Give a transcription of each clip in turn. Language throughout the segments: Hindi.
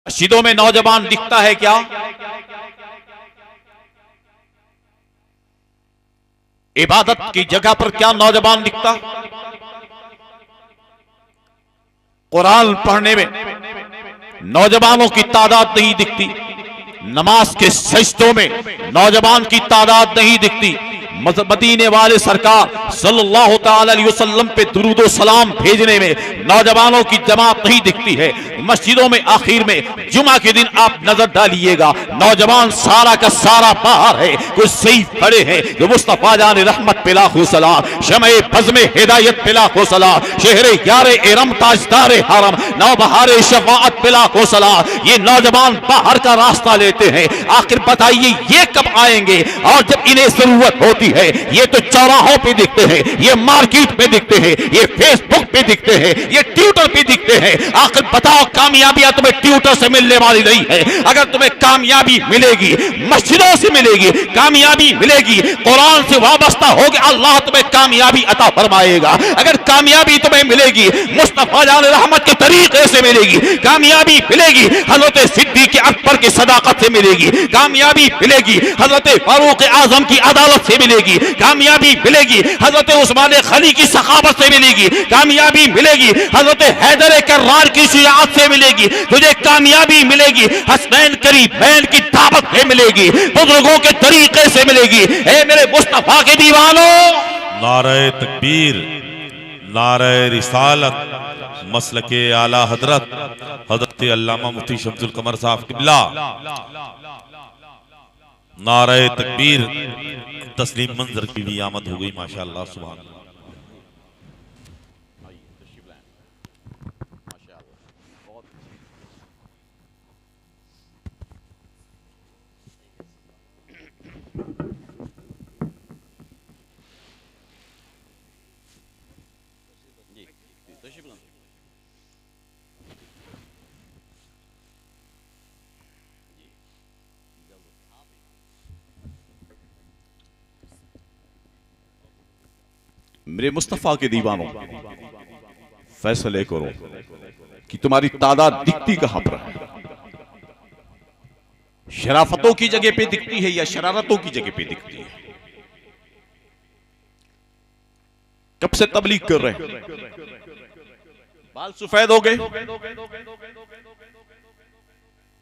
मस्जिदों में नौजवान दिखता है क्या? इबादत की जगह पर क्या नौजवान दिखता? कुरान पढ़ने में नौजवानों की तादाद नहीं दिखती, नमाज के सजदों में नौजवान की तादाद नहीं दिखती। मदीने वाले सरकार सल्लल्लाहु तआला अलैहि वसल्लम पे दुरूद और सलाम भेजने में नौजवानों की जमात नहीं दिखती है। मस्जिदों में आखिर में जुमा के दिन आप नजर डालिएगा, नौजवान सारा का सारा बाहर है। कुछ सही खड़े हैं जो मुस्तफा जान रहमत पे लाखों सलाम, शमे बज़्मे हिदायत पे लाखों सलाम, शहरे यारे इरम ताजदारे हरम, नौबहारे शफाअत पे लाखों सलाम। ये नौजवान बाहर का रास्ता लेते हैं। आखिर बताइए ये कब आएंगे? और जब इन्हें जरूरत होती है ये तो चौराहों पे दिखते हैं, ये मार्केट में दिखते हैं, ये फेसबुक पे दिखते हैं, ये ट्विटर पे दिखते हैं। आखिर बताओ कामयाबियां तुम्हें ट्विटर से मिलने वाली नहीं है। अगर तुम्हें कामयाबी मिलेगी मस्जिदों से मिलेगी, कामयाबी मिलेगी कुरान से वाबस्ता होगे, अल्लाह तुम्हें कामयाबी अता फरमाएगा। अगर कामयाबी तुम्हें मिलेगी मुस्तफा जान रहमत के तरीके से मिलेगी, कामयाबी मिलेगी हजरत सिद्दीक अकबर की सदाकत से मिलेगी, कामयाबी मिलेगी हजरत फारूक आजम की अदालत से मिलेगी, कामयाबी मिलेगी हजरत उस्मान खली की सखावत से मिलेगी, कामयाबी मिलेगी हजरत हैदर कर्रार की शुजाअत से मिलेगी। तुझे कामयाबी मिलेगी हसनैन करीमैन की दावत से मिलेगी, बुजुर्गों के तरीके से मिलेगी। ए मेरे मुस्तफा के दीवानों, नारे तकबीर, नारे रिसालत, मसलके आला हजरत हजरत अल्लामा मुफ्ती शम्सुल कमर साहब किबला, नारे तकबीर। तस्लीम मंजर की भी आमद हो गई माशाअल्लाह सुभान अल्लाह। मेरे मुस्तफा के दीवानों, फैसले करो कि तुम्हारी तादाद दिखती कहां पर है। शराफतों की जगह पे दिखती है या शरारतों की जगह पे दिखती है? कब से तबलीग कर रहे हैं? बाल सफेद हो गए?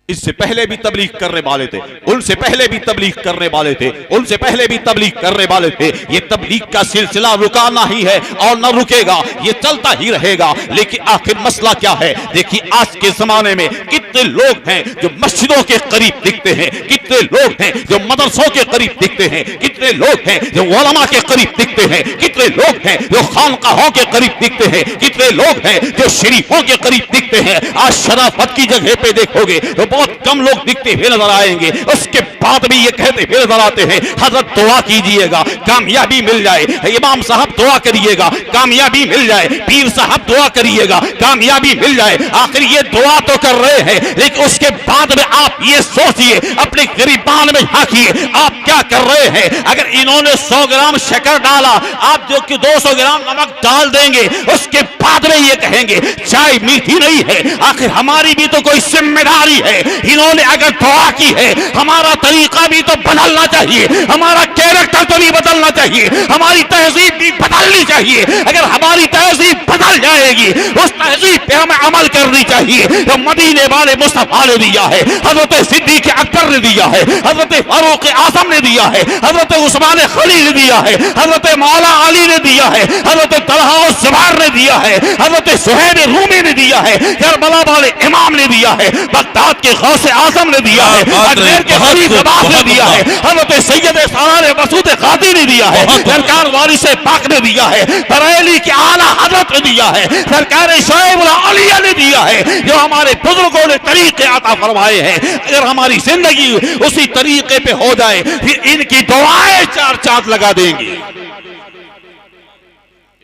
इससे पहले भी तबलीग करने वाले थे, उनसे पहले भी तबलीग करने वाले थे, उनसे पहले भी तबलीग करने वाले थे। ये तबलीग का सिलसिला रुका नहीं है और न रुकेगा, ये चलता ही रहेगा। लेकिन आखिर मसला क्या है? देखिए आज के जमाने में कितने लोग हैं जो मस्जिदों के करीब दिखते हैं, कितने लोग हैं जो मदरसों के करीब दिखते हैं, कितने लोग हैं जो उलमा के करीब दिखते हैं, कितने लोग हैं जो खानकाहों के करीब दिखते हैं, कितने लोग हैं जो शरीफों के करीब दिखते हैं। आज शराफत की जगह पे देखोगे तो बहुत कम लोग दिखते हुए नजर आएंगे। उसके बाद भी ये कहते हुए नजर आते हैं हजरत दुआ कीजिएगा कामयाबी मिल जाए, इमाम साहब दुआ करिएगा कामयाबी मिल जाए, पीर साहब दुआ करिएगा कामयाबी मिल जाए। आखिर ये दुआ तो कर रहे हैं, लेकिन उसके बाद में आप ये सोचिए, अपने गिरिबान में झांकिए, आप क्या कर रहे हैं। अगर इन्होंने 100 ग्राम शक्कर डाला, आप जो कि 200 ग्राम नमक डाल देंगे, उसके बाद में ये कहेंगे चाय मीठी नहीं है। आखिर हमारी भी तो कोई जिम्मेदारी है। इन्होंने अगर दुआ की है, हमारा तरीका भी तो बदलना चाहिए, हमारा कैरेक्टर तो भी बदलना चाहिए, हमारी तहजीब भी बदलनी चाहिए। अगर हमारी तहजीब बदल जाएगी, उस तहजीब पे हमें अमल करनी चाहिए जो मदीने वाले मुस्तफा ने दिया है, हजरत सिद्दीक अकबर ने दिया है, हजरत फारूक आजम ने दिया है, हजरत उस्मान खली ने दिया है, हजरत मौला अली ने दिया है, हजरत तलहा और जुबैर ने दिया है, हजरत सुहैब रूमी ने दिया है, करबला वाले इमाम ने दिया है, बगदाद के गौसे आजम ने दिया है, अजमेर के फरीद अब्बास ने दिया है, हजरत सैयद सालार मसूद कादी ने दिया है, सरकार वारिस पाक ने दिया है, बरेली के आला हजरत ने दिया है, सरकार शोएब अलिया ने दिया है, जो हमारे बुजुर्गों ने तरीके अता फरमाए हैं। अगर हमारी जिंदगी उसी तरीके पे हो जाए, फिर इनकी दुआएं 4 चांद लगा देंगी। ये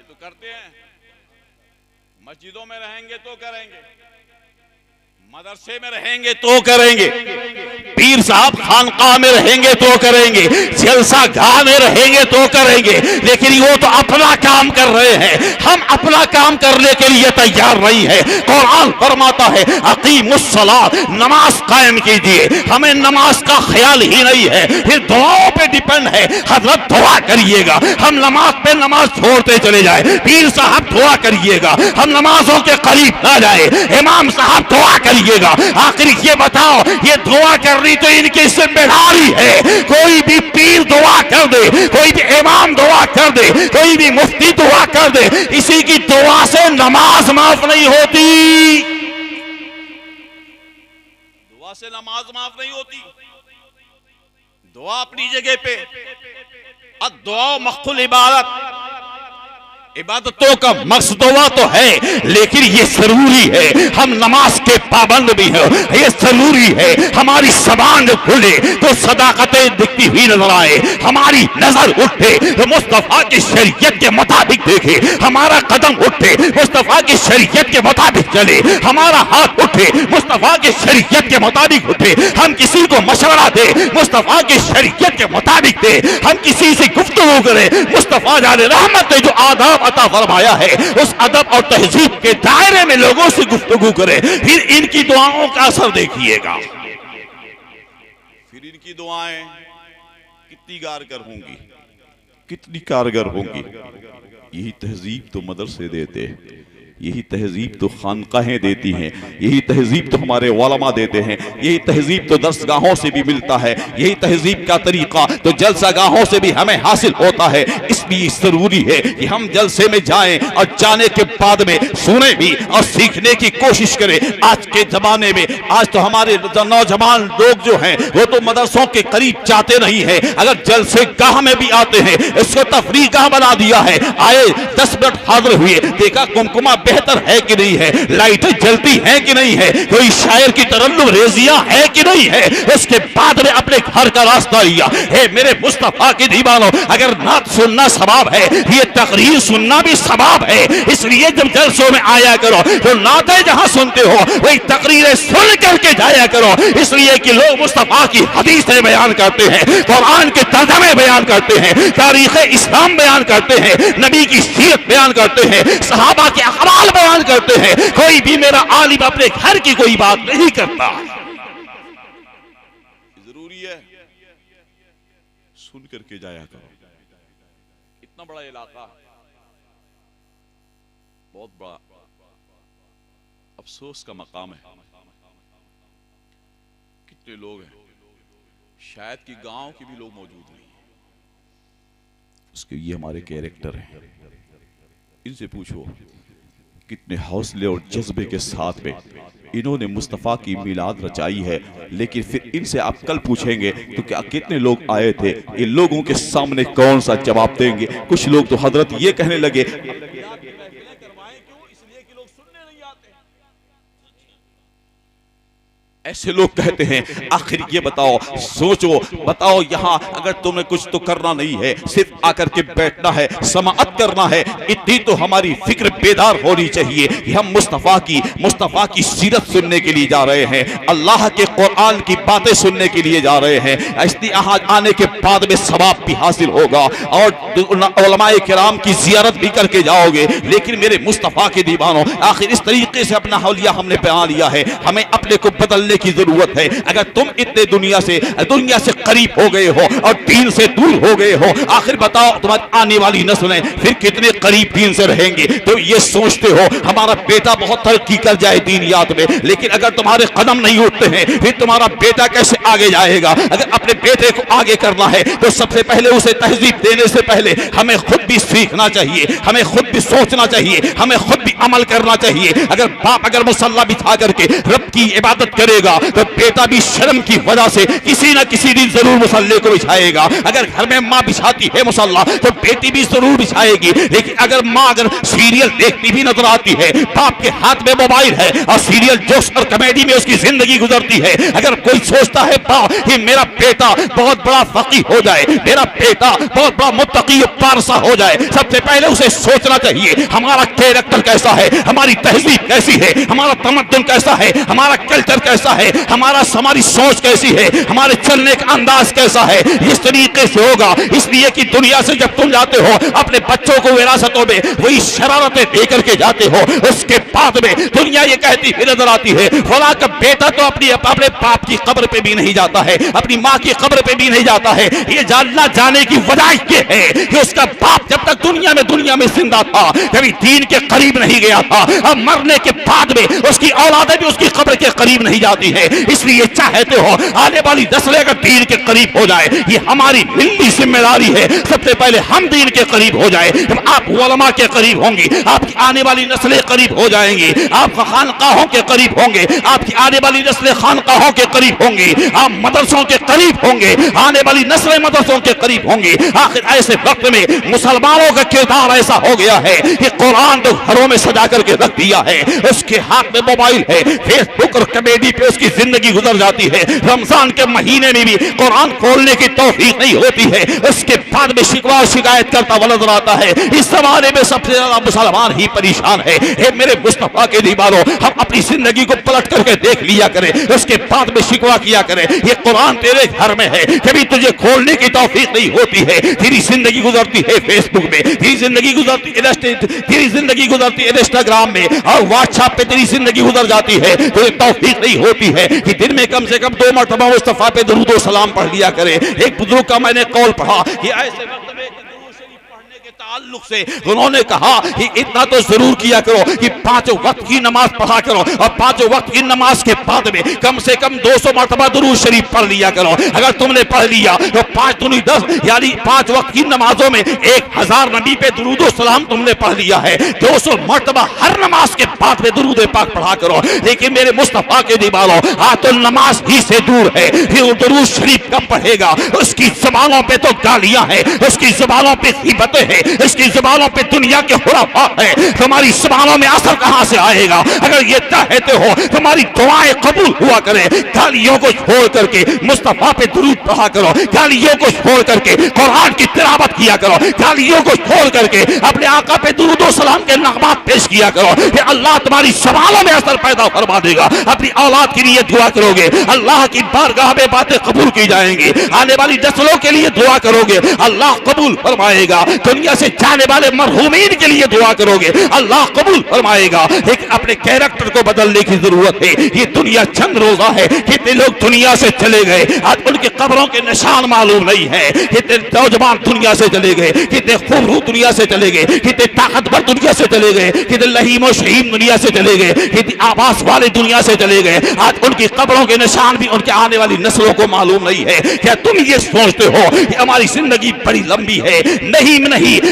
तो करते हैं, मस्जिदों में रहेंगे तो करेंगे, मदरसे में रहेंगे तो करेंगे, पीर साहब खानकाह में रहेंगे तो करेंगे, जलसा गाह में रहेंगे तो करेंगे, लेकिन वो तो अपना काम कर रहे हैं, हम अपना काम करने के लिए तैयार नहीं है। कुरान फरमाता है अकीमुस्सलात, नमाज कायम कीजिए, हमें नमाज का ख्याल ही नहीं है, फिर दुआओं पे डिपेंड है। हजरत दुआ करिएगा, हम नमाज पे नमाज छोड़ते चले जाए, पीर साहब दुआ करिएगा, हम नमाजों के करीब ना जाए, इमाम साहब दुआ करिएगा। आखिर ये बताओ, ये दुआ करनी तो इनकी जिम्मेदारी है। कोई भी पीर दुआ कर दे, कोई भी इमाम दुआ कर दे, कोई भी मुफ्ती दुआ कर दे, इसी की दुआ से नमाज माफ नहीं होती, दुआ से नमाज माफ नहीं होती। दुआ अपनी जगह पे, दुआ मखुल इबादत, इबादतों का मकसद दुआ तो है, लेकिन ये जरूरी है हम नमाज के पाबंद भी हैं। ये जरूरी है हमारी जबान खुले तो सदाकतें दिखती हुई नजर आए, हमारी नजर उठे तो मुस्तफा की शरीयत के मुताबिक देखे, हमारा कदम उठे मुस्तफा की शरीयत के मुताबिक चले, हमारा हाथ उठे मुस्तफा की शरीयत के मुताबिक उठे, हम किसी को मशवरा दे मुस्तफा की शरीयत के मुताबिक दे, हम किसी से गुफ्तगू करें मुस्तफा जाने रहमत ने जो आदाब अता फरमाया है उस अदब और तहजीब के दायरे में लोगों से गुफ्तगू करें, फिर इनकी दुआओं का असर देखिएगा, फिर इनकी दुआएं कितनी कारगर होंगी, कितनी कारगर होंगी। यही तहजीब तो मदरसे देते, यही तहजीब तो खानकाहें देती हैं, यही तहजीब तो हमारे उलमा देते हैं, यही तहजीब तो दरसगाहों से भी मिलता है, यही तहजीब का तरीका तो जलसागाहों से भी हमें हासिल होता है। इसलिए जरूरी है कि हम जलसे में जाएं और जाने के बाद में सुने भी और सीखने की कोशिश करें। आज के जमाने में आज तो हमारे नौजवान लोग जो हैं वो तो मदरसों के करीब जाते नहीं है, अगर जलसे गाह में भी आते हैं इसको तफरीह गाह बना दिया है। आए 10 मिनट हाजिर हुए, देखा कुमकुमा बेहतर है कि नहीं है, लाइटें जलती हैं कि नहीं है, कोई शायर की तरन्नुम रेजियां है कि नहीं है, उसके बाद में अपने घर का रास्ता लिया। हे मेरे मुस्तफा के दीवानों, अगर नात सुनना सवाब है, ये तकरीर सुनना भी सवाब है। इसलिए जब जलसों में आया करो तो नातें जहां सुनते हो वही तकरीरें सुन करके जाया करो, इसलिए कि लोग मुस्तफा की हदीसें बयान करते हैं, कुरान के तर्जमे बयान करते हैं, तारीख इस्लाम बयान करते हैं, नबी की सीरत बयान करते हैं, सहाबा के अक़वाल बयान करते हैं। कोई भी मेरा आलिम अपने घर की कोई बात नहीं करता। जरूरी है सुन करके जाया करो। इतना बड़ा इलाका, बहुत बड़ा अफसोस का मकाम है। कितने लोग हैं, शायद कि गांव के भी लोग मौजूद नहीं, उसके ये हमारे कैरेक्टर हैं। इनसे पूछो कितने हौसले और जज्बे के साथ में इन्होंने मुस्तफ़ा की मिलाद रचाई है, लेकिन फिर इनसे आप कल पूछेंगे तो क्या कितने लोग आए थे, इन लोगों के सामने कौन सा जवाब देंगे। कुछ लोग तो हजरत ये कहने लगे ऐसे लोग कहते हैं आखिर ये बताओ, सोचो बताओ, यहाँ अगर तुम्हें कुछ तो करना नहीं है, सिर्फ आकर के बैठना है, समाअत करना है, इतनी तो हमारी फिक्र बेदार होनी चाहिए कि हम मुस्तफ़ा की सीरत सुनने के लिए जा रहे हैं, अल्लाह के कुरान की बातें सुनने के लिए जा रहे हैं। इसलिए यहाँ आने के बाद में सवाब भी हासिल होगा और उलमाए किराम की जियारत भी करके जाओगे। लेकिन मेरे मुस्तफ़ा के दीवानों, आखिर इस तरीके से अपना हौलिया हमने बयान लिया है, हमें अपने को बदलने की जरूरत है। अगर तुम इतने दुनिया से करीब हो गए हो और दीन से दूर हो गए हो, आखिर बताओ तुम्हारी आने वाली नस्लें फिर कितने करीब दीन से रहेंगे। तो ये सोचते हो हमारा बेटा बहुत तरक्की कर जाए दीनियात में, लेकिन अगर तुम्हारे कदम नहीं उठते हैं फिर तुम्हारा बेटा कैसे आगे जाएगा। अगर अपने बेटे को आगे करना है तो सबसे पहले उसे तहजीब देने से पहले हमें खुद भी सीखना चाहिए, हमें खुद भी सोचना चाहिए, हमें खुद भी अमल करना चाहिए। अगर बाप मुसल्ला बिछा करके रब की इबादत करेगा तो बेटा भी शर्म की वजह से किसी न किसी दिन जरूर मुसल्ले को बिछाएगा। अगर घर में माँ बिछाती है मुसल्ला तो बेटी भी जरूर बिछाएगी। लेकिन अगर माँ अगर सीरियल देखती भी नजर आती है, बाप के हाथ में मोबाइल है और सीरियल जोश और कॉमेडी में उसकी जिंदगी गुजरती है, अगर कोई सोचता है कि मेरा बेटा बहुत बड़ा फकीह हो जाए, मेरा बेटा बहुत बड़ा मुत्तकी पारसा हो जाए, सबसे पहले उसे सोचना चाहिए हमारा कैरेक्टर कैसा है, हमारी तहजीब कैसी है, हमारा तमद्दुन कैसा है, हमारा कल्चर कैसा कैसा है, हमारी सोच कैसी है, हमारे चलने का अंदाज कैसा है, इस तरीके से होगा। इसलिए कि दुनिया से जब तुम जाते हो अपने बच्चों को विरासतों में वही शरारतें देकर के जाते हो, उसके बाद में दुनिया ये कहती हुई नजर आती है फला का बेटा तो अपने बाप की कब्र पे भी नहीं जाता है, अपनी माँ की कब्र पे भी नहीं जाता है। ये जानना जाने की वजह ये है कि उसका बाप जब तक दुनिया में जिंदा था कभी दीन के करीब नहीं गया था, अब मरने के बाद में उसकी औलादें भी उसकी कब्र के करीब नहीं जाती है। इसलिए चाहते हो आने वाली नस्लें अगर दीन के करीब हो जाए, ये हमारी मिली जिम्मेदारी है, सबसे पहले हम दीन के करीब हो जाए। जब आप उलमा के करीब होंगी, आपकी आने वाली नस्लें करीब हो जाएंगी, आप खानकाहों के करीब होंगे, आपकी आने वाली नस्लें खानकाहों के करीब होंगी, आप मदरसों के करीब होंगे, आने वाली नस्लें मदरसों के करीब होंगी। आखिर ऐसे वक्त में मुसलमानों का किरदार ऐसा हो गया है कि कुरान तो घरों में सजा करके रख दिया है, उसके हाथ में मोबाइल है, फेसबुक और कॉमेडी पे उसकी जिंदगी गुजर जाती है। रमजान के महीने में भी कुरान खोलने की तौफीक नहीं होती है, उसके बाद में शिकवा और शिकायत करता हुआ नजर आता है। इस जमाने में सबसे ज्यादा मुसलमान ही परेशान है। मेरे मुस्तफा के दीवारों, हम अपनी जिंदगी को पलट करके देख लिया करें, उसके बाद में शिकवा किया करें। ये कुरान तेरे घर में है, कभी तुझे खोलने की तौफीक नहीं होती है, तेरी जिंदगी गुजरती है फेसबुक में, तेरी जिंदगी गुजरती है इंस्टाग्राम में और व्हाट्सएप पे तेरी जिंदगी गुजर जाती है। तुझे तौफीक नहीं होती है कि दिन में कम से कम 2 मरतबा मुस्तफा पे दुरूद व सलाम पढ़ लिया करे। एक बुजुर्ग का मैंने कौल पढ़ा कि ऐसे वक्त में ताल्लुक से उन्होंने कहा कि इतना तो जरूर किया करो कि 5 वक्त की नमाज पढ़ा करो और 5 वक्त की नमाज के बाद में कम से कम 200 मरतबा दुरूद शरीफ पढ़ लिया करो। अगर तुमने पढ़ लिया तो 5 दूनी 10 यानी 5 वक्त की नमाजों में 1000 नबी पे दुरूद सलाम तुमने पढ़ लिया है। 200 मरतबा हर नमाज के बाद में दुरूद पाक पढ़ा करो। लेकिन मेरे मुस्तफा के दीवारों, आज तो नमाज ही से दूर है, फिर दुरूद शरीफ कब पढ़ेगा? उसकी जुबानों पे तो गालियां हैं, उसकी जुबानों पे ग़ीबतें हैं, इसकी जुबानों पे दुनिया के खुराफात है। तुम्हारी जुबानों में असर कहां से आएगा? अगर ये चाहते हो तुम्हारी दुआएं कबूल हुआ करे, गालियों को छोड़ करके मुस्तफा पे दुरूद पढ़ा करो, गालियों को छोड़ करके कुरान की तिलावत किया करो, गालियों को छोड़ करके अपने आका पे दुरूद सलाम के नगमात पेश किया करो। ये अल्लाह तुम्हारी जुबानों में असर पैदा फरमा देगा। अपनी औलाद के लिए दुआ करोगे, अल्लाह की बारगाह में बातें कबूल की जाएंगी। आने वाली नस्लों के लिए दुआ करोगे, अल्लाह कबूल फरमाएगा। दुनिया से जाने वाले मरहूमीन के लिए दुआ करोगे, अल्लाह कबूल फरमाएगा। लेकिन अपने कैरेक्टर को बदलने की जरूरत है। ये दुनिया चंद रोजा है, कितने लोग दुनिया से चले गए, आज उनके कब्रों के निशान मालूम नहीं है। कितने नौजवान दुनिया से चले गए, कितने खूबसूरत दुनिया से चले गए, कितने ताकतवर दुनिया से चले गए, कितने लहीम और शहीम दुनिया से चले गए, कितने आवास वाले दुनिया से चले गए। आज उनकी कब्रों के निशान भी उनके आने वाली नस्लों को मालूम नहीं है। क्या तुम ये सोचते हो कि हमारी जिंदगी बड़ी लंबी है? नहीं,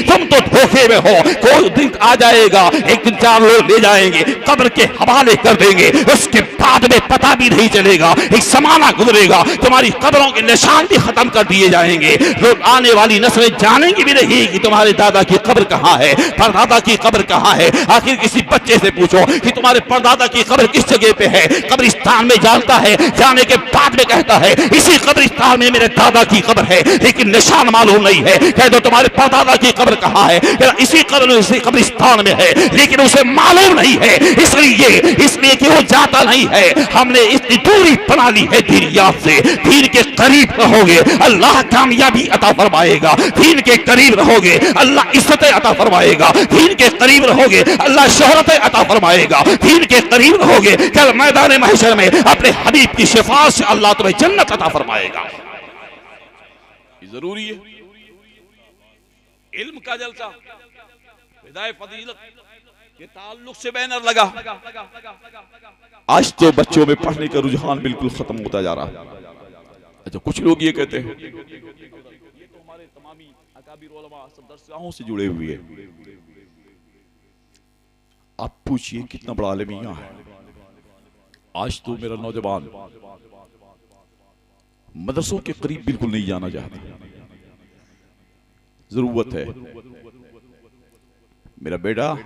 तुम तो धोखे में हो। कोई दिन आ जाएगा, एक दिन 4 लोग ले जाएंगे, कब्र के हवाले कर देंगे, उसके बाद में पता भी नहीं चलेगा, एक समाना गुजरेगा, तुम्हारी कब्रों के निशान भी खत्म कर दिए जाएंगे। लोग आने वाली नस्लें जानेंगी भी नहीं कि तुम्हारे दादा की कब्र कहां है, परदादा की कब्र कहां है। आखिर किसी बच्चे से पूछो कि तुम्हारे परदादा की कब्र किस जगह पे है, कब्रिस्तान में जानता है, जाने के बाद में कहता है इसी कब्रिस्तान में मेरे दादा की कब्र है, लेकिन निशान मालूम नहीं है। कह दो तुम्हारे परदादा की कब्र कहां है, इसी कब्रिस्तान में है, लेकिन उसे मालूम नहीं है, इसलिए कि वो जाता नहीं है। हमने इतनी दूरी बना ली है दीनियात से। दीन के करीब रहोगे, अल्लाह कामयाबी अता फरमाएगा। दीन के करीब रहोगे, अल्लाह इज्जतें अता फरमाएगा। दीन के करीब रहोगे, अल्लाह शोहरतें अता फरमाएगा। दीन के करीब रहोगे, कल मैदान महशर में अपने हबीब की शिफाअत से अल्लाह तुम्हें जन्नत अता फरमाएगा। जरूरी है इल्म का जलसा, विदाए फजीलत के ताल्लुक से बैनर लगा। आज तो बच्चों में पढ़ने का रुझान बिल्कुल खत्म होता जा रहा है। अच्छा, कुछ लोग ये कहते हैं ये तो हमारे तमामी अकाबिर उलमा दरसगाहों से जुड़े हुए हैं। आप पूछिए कितना बड़ा आलिम यहाँ है। आज तो मेरा नौजवान मदरसों के करीब बिल्कुल नहीं जाना चाहता। जरूरत है मेरा बेटा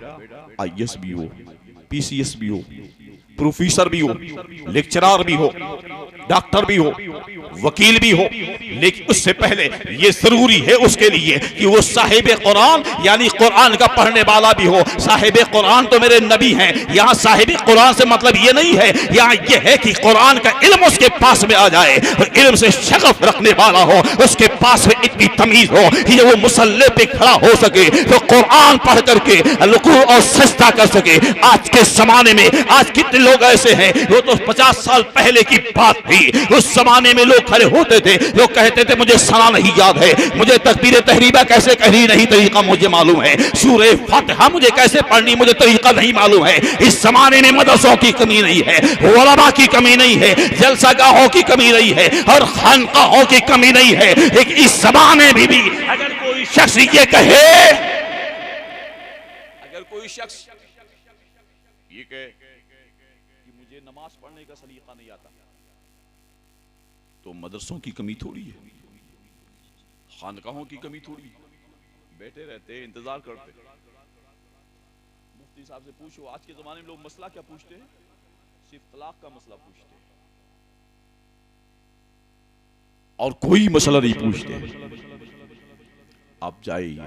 IAS भी हो, PCS भी हो, प्रोफेसर भी हो, लेक्चरर भी हो, डॉक्टर भी हो, वकील भी हो, लेकिन उससे पहले ये जरूरी है उसके लिए कि वो साहिब कुरान यानी कुरान का पढ़ने वाला भी हो। साहिब कुरान तो मेरे नबी हैं। यहाँ साहिब कुरान से मतलब ये नहीं है, यहाँ ये है कि कुरान का इल्म उसके पास में आ जाए, इल्म से शगफ रखने वाला हो, उसके पास में इतनी तमीज हो कि वो मुसल्ले पे खड़ा हो सके तो कुरान पढ़ करके रुकू और सजदा कर सके। आज के जमाने में आज कितने लोग ऐसे हैं, वो तो 50 साल पहले की बात थी। उस जमाने में लोग खड़े होते थे, लोग कहते थे मुझे सना नहीं याद है, मुझे तकबीर तहरीबा कैसे कहनी नहीं तरीका मुझे मालूम है, सूरे फातिहा मुझे कैसे पढ़नी मुझे तरीका नहीं मालूम है। इस जमाने में मदरसों की कमी नहीं है, उलमा की कमी नहीं है, जलसागाहों की कमी नहीं है और खानकाहों की कमी नहीं है। लेकिन इस जमाने में भी अगर कोई शख्स ये कहे, अगर कोई शख्स ये कहे कि मुझे नमाज पढ़ने का सलीका नहीं आता, तो मदरसों की कमी थोड़ी है, खानकाहों की कमी थोड़ी है। बैठे रहते इंतजार करते। मुफ्ती साहब से पूछो आज के जमाने में लोग मसला क्या पूछते हैं? सिर्फ तलाक का मसला पूछते हैं और कोई मसला नहीं पूछते। आप जाइए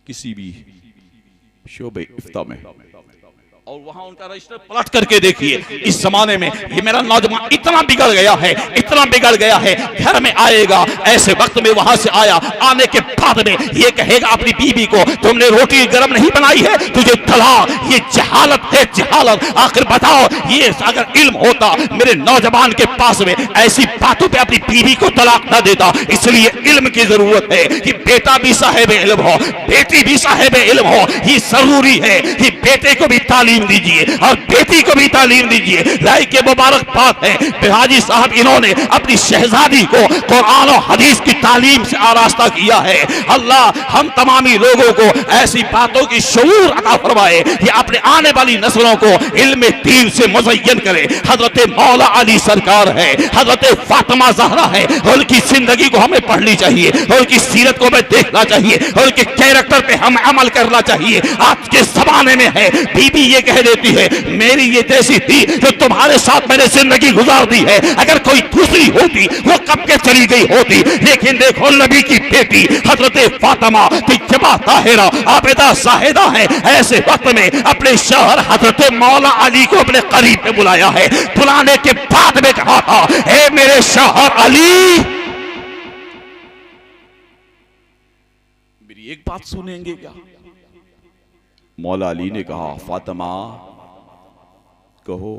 किसी भी शोबे इफ्ता में और वहां उनका रजिस्टर पलट करके देखिए। इस जमाने में ये मेरा नौजवान इतना बिगड़ गया है, इतना बिगड़ गया है, घर में आएगा ऐसे वक्त में वहां से आया, आने के बाद में ये कहेगा अपनी बीवी को तुमने रोटी गर्म नहीं बनाई है, तुझे तलाक। ये जहालत है, जहालत। आखिर बताओ, ये अगर इल्म होता मेरे नौजवान के पास में ऐसी बातों पे अपनी बीवी को तलाक न देता। इसलिए इल्म की जरूरत है कि बेटा भी साहिब इल्म हो, बेटी भी साहिब इल्म हो। ये जरूरी है कि बेटे को भी तालीम दीजिए और बेटी को भी तालीम दीजिए। लाई के मुबारक बात है हाजी साहब, इन्होंने अपनी शहजादी को कुरान और हदीस की तालीम से आरास्ता किया है। अल्लाह हम तमामी लोगों को ऐसी बातों की शऊर अता फरमाए कि अपने आने वाली नस्लों को इल्म दीन से मुज़य्यन करे। हजरत मौला अली सरकार है, हजरत फातिमा ज़हरा है, उनकी जिंदगी को हमें पढ़नी चाहिए, उनकी सीरत को हमें देखना चाहिए, उनके कैरेक्टर पे हम अमल करना चाहिए। आज के जमाने में है बीबी ये कह देती है मेरी ये जैसी थी जो तुम्हारे साथ मैंने जिंदगी गुजार दी है, अगर कोई दूसरी होती वो कब के चली गई होती। लेकिन देखो नबी की बेटी हजरत फातिमा तिजबा ताहिरा आबिदा साहिदा है, ऐसे वक्त में अपने शौहर हजरत मौला अली को अपने करीब में बुलाया है। बुलाने के बाद में कहा था हे मेरे शौहर अली, मेरी एक बात सुनेंगे क्या? मौला अली ने कहा फातिमा कहो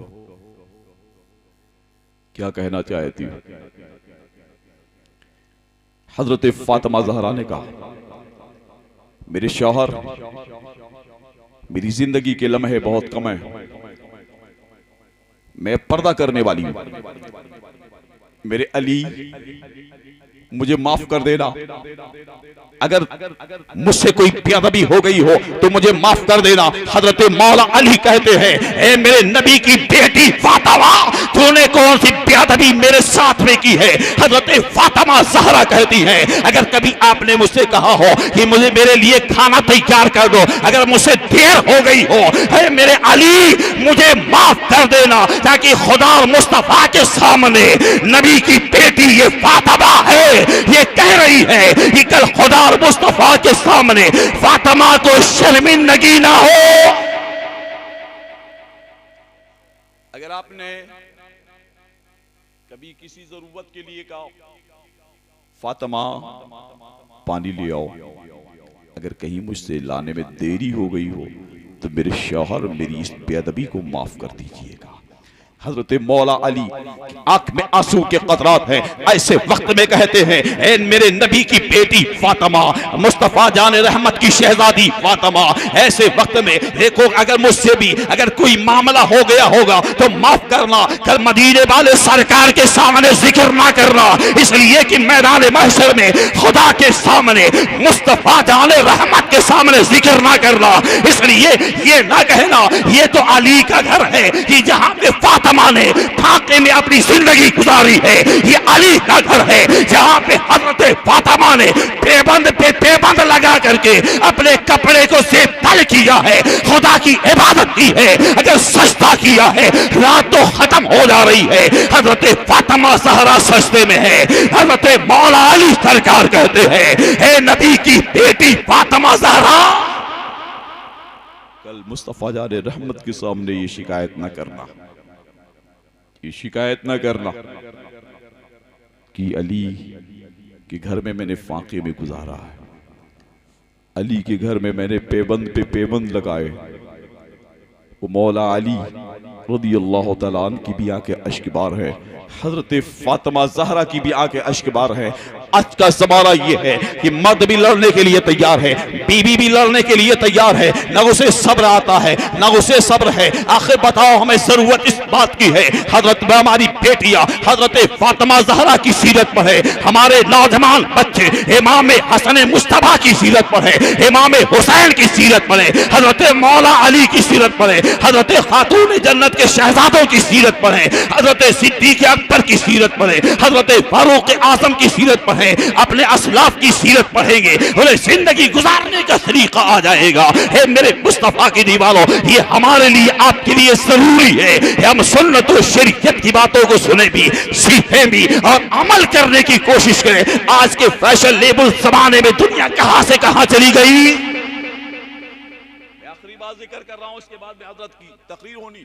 क्या कहना चाहती हो? हजरत फातिमा ज़हरा ने कहा मेरे शौहर, मेरी जिंदगी के लम्हे बहुत कम है, मैं पर्दा करने वाली हूं, मेरे अली मुझे माफ कर देना, अगर मुझसे कोई बेअदबी हो गई हो तो मुझे माफ कर देना। हजरत मौला अली कहते हैं ए मेरे नबी की बेटी फातिमा, तूने कौन सी बेअदबी मेरे साथ में की है? हजरत फातिमा ज़हरा कहती है अगर कभी आपने मुझसे कहा हो कि मुझे मेरे लिए खाना तैयार कर दो, अगर मुझसे देर हो गई हो, है मेरे अली मुझे माफ कर देना, ताकि खुदा मुस्तफा के सामने नबी की बेटी ये फातिमा है ये कह रही है कि कल खुदा और मुस्तफा के सामने फातिमा को शर्मिंदगी ना हो। अगर आपने कभी किसी जरूरत के लिए कहा फातिमा पानी ले आओ, अगर कहीं मुझसे लाने में देरी हो गई हो तो मेरे शौहर मेरी इस बेअदबी को माफ कर दीजिएगा। हजरत मौला अली आंख में आंसू के कतरात हैं, ऐसे वक्त में कहते हैं ए मेरे नबी की बेटी फातिमा, मुस्तफा जाने रहमत की शहजादी फातिमा, ऐसे वक्त में देखो अगर मुझसे भी अगर कोई मामला हो गया होगा तो माफ करना, कल मदीने वाले सरकार के सामने जिक्र ना करना, इसलिए कि मैदान महशर में खुदा के सामने मुस्तफा जाने रहमत के सामने जिक्र ना करना, इसलिए ये ना कहना ये तो अली का घर है कि जहां पे फातिमा फातिमा ने फाके में अपनी जिंदगी गुजारी है। ये अली का घर है जहां पे हजरत फातिमा ने पेबंद पे पेबंद लगा करके अपने कपड़े को सेब तल किया है, खुदा की इबादत की है, अगर सजदा किया है रात तो खत्म हो जा रही है। हजरत फातिमा ज़हरा सजदे में है। हजरत मौला अली सरकार कहते हैं, हे नबी की बेटी फातिमा ज़हरा, कल मुस्तफा जाने रहमत के सामने ये शिकायत न करना, ये शिकायत न करना कि अली के घर में मैंने फाके में गुजारा है, अली के घर में मैंने पेबंद पे पेबंद लगाए। वो मौला अली रज़ी अल्लाह तआला अन्हु की भी आंखें अश्कबार है, हजरत फातिमा ज़हरा की भी आंखें अश्कबार है। आज का ज़माना ये है कि मर्द भी लड़ने के लिए तैयार है, बीवी भी लड़ने के लिए तैयार है, न उसे सब्र आता है न उसे सब्र है। आखिर बताओ हमें जरूरत इस बात की है, हजरत हमारी बेटियां हजरत फातिमा ज़हरा की सीरत पर है, हमारे नौजवान बच्चे इमाम हसन मुस्तफा की सीरत पर है, इमाम हुसैन की सीरत पर है, हजरत मौला अली की सीरत पर है, हजरत खातून जन्नत के शहजादों की सीरत पर है, हजरत सिद्दीक़ अकबर की सीरत पर है, हजरत फारूक आज़म की सीरत पर है। अपने असलाफ की सीरत पढ़ेंगे, उन्हें जिंदगी गुजारने का तरीका आ जाएगा। हे मेरे मुस्तफा की दीवारों, ये हमारे लिए आपके लिए जरूरी है हम सुन्नत और शरीयत की बातों को सुने भी, सीखें भी और अमल करने की कोशिश करें। आज के फैशन लेबल जमाने में दुनिया कहां से कहां चली गई। मैं आखिरी बात जिक्र कर रहा हूं, इसके बाद में हजरत की तकरीर होनी।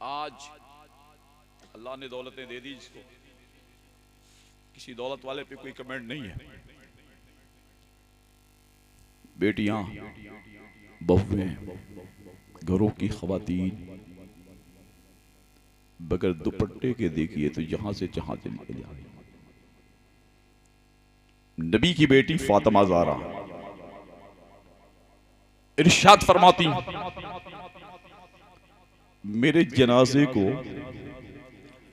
आज अल्लाह ने दौलतें दे दी, जिसको किसी दौलत वाले पे कोई कमेंट नहीं है। बेटियां, बहुएं, घरों की खवातीन बगैर दुपट्टे के देखिए तो जहां से जहां चली जाए। नबी की बेटी फातिमा ज़हरा इरशाद फरमाती, मेरे जनाजे को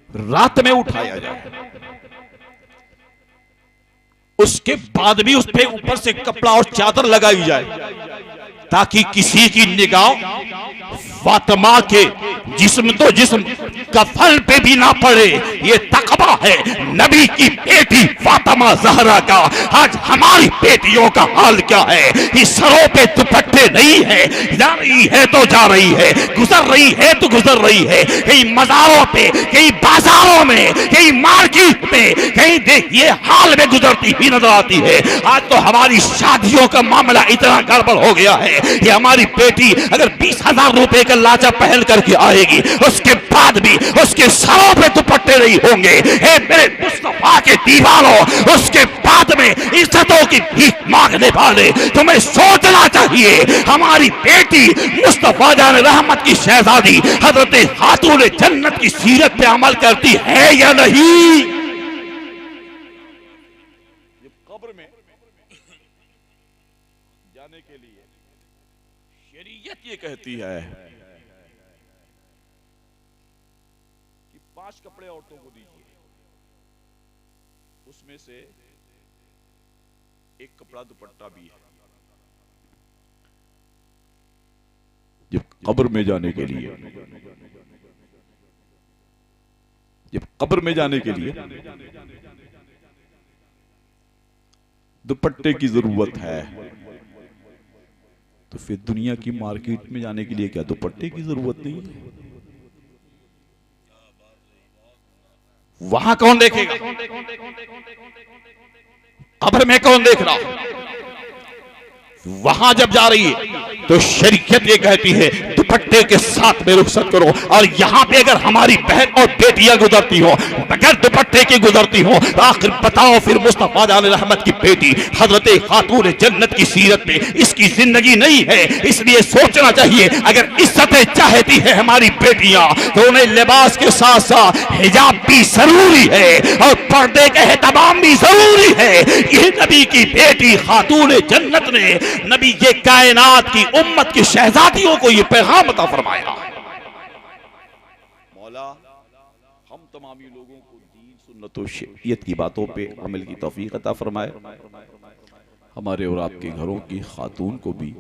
रात में उठाया जाए, उसके बाद भी उस पे ऊपर से कपड़ा और चादर लगाई जाए, ताकि किसी की निगाह फातिमा के जिस्म तो जिस्म कफन पे भी ना पड़े। ये तकवा है नबी की बेटी फातिमा ज़हरा का। आज हमारी बेटियों का हाल क्या है कि सरों पे दुपट्टे नहीं है, जा रही है तो जा रही है, गुजर रही है तो गुजर रही है, कहीं मज़ारों पे, कहीं बाजारों में, कहीं मार्केट में, कहीं देखिए हाल में गुजरती हुई नजर आती है। आज तो हमारी शादियों का मामला इतना गड़बड़ हो गया है कि हमारी बेटी अगर 20,000 रुपए का लाचा पहन करके आएगी, उसके बाद भी उसके सरों पे दुपट्टे नहीं होंगे। हे मेरे मुस्तफा के दीवारों, उसके बाद में इज्जतों की भीख मांगने वाले, तुम्हें सोचना चाहिए हमारी बेटी मुस्तफा जान रहमत की शहजादी हजरत खातून जन्नत की सीरत पे अमल करती है या नहीं। कब्र में जाने के लिए शरीयत ये कहती है कि 5 कपड़े औरतों को दीजिए, उसमें से एक कपड़ा दुपट्टा भी है। जब कब्र में जाने के लिए, जब कब्र में जाने के लिए दुपट्टे की जरूरत है, तो फिर दुनिया की मार्केट में जाने के लिए क्या दुपट्टे की जरूरत नहीं है? वहां कौन देखेगा? कब्र में कौन देख रहा? वहां जब जा रही है तो शरीयत ये कहती है दुपट्टे के साथ में रुखसत करो। और यहां पे अगर हमारी बहन और बेटियां गुजरती हो बगैर दुपट्टे की गुजरती हो, तो आखिर बताओ फिर मुस्तफा जान रहमत की बेटी हजरत खातून जन्नत की सीरत में इसकी जिंदगी नहीं है। इसलिए सोचना चाहिए, अगर इज्जतें चाहती है हमारी बेटियां तो उन्हें लिबास के साथ साथ हिजाब भी जरूरी है और पर्दे का एहतमाम भी जरूरी है। ये नबी की बेटी खातून जन्नत ने नबी ये कायनात की उम्मत की शहजादियों को ये पैगाम अता फरमाया। मौला हम तमामी लोगों को दीन सुन्नत और शरीयत की बातों पे अमल की तौफीक अता फरमाए। हमारे और आपके घरों की खातून को भी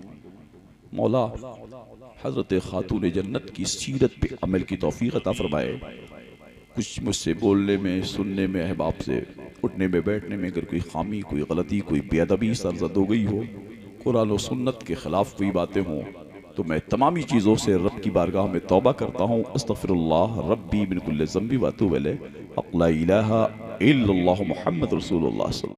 मौला हज़रत खातून जन्नत की सीरत पे अमल की तौफीक अता फरमाए। कुछ मुझसे बोलने में, सुनने में, अहबाब से उठने में, बैठने में अगर कोई खामी, कोई गलती, कोई बेअदबी सरज़द हो गई हो, कुरान और सुन्नत के ख़िलाफ़ कोई बातें हों, तो मैं तमामी चीज़ों से रब की बारगाह में तौबा करता हूँ। अस्तग़फिरुल्लाह रब्बी मिन कुल्लि ज़ंबि व अतूबु इलैह। ला इलाहा इल्लल्लाहु मुहम्मद रसूलुल्लाह।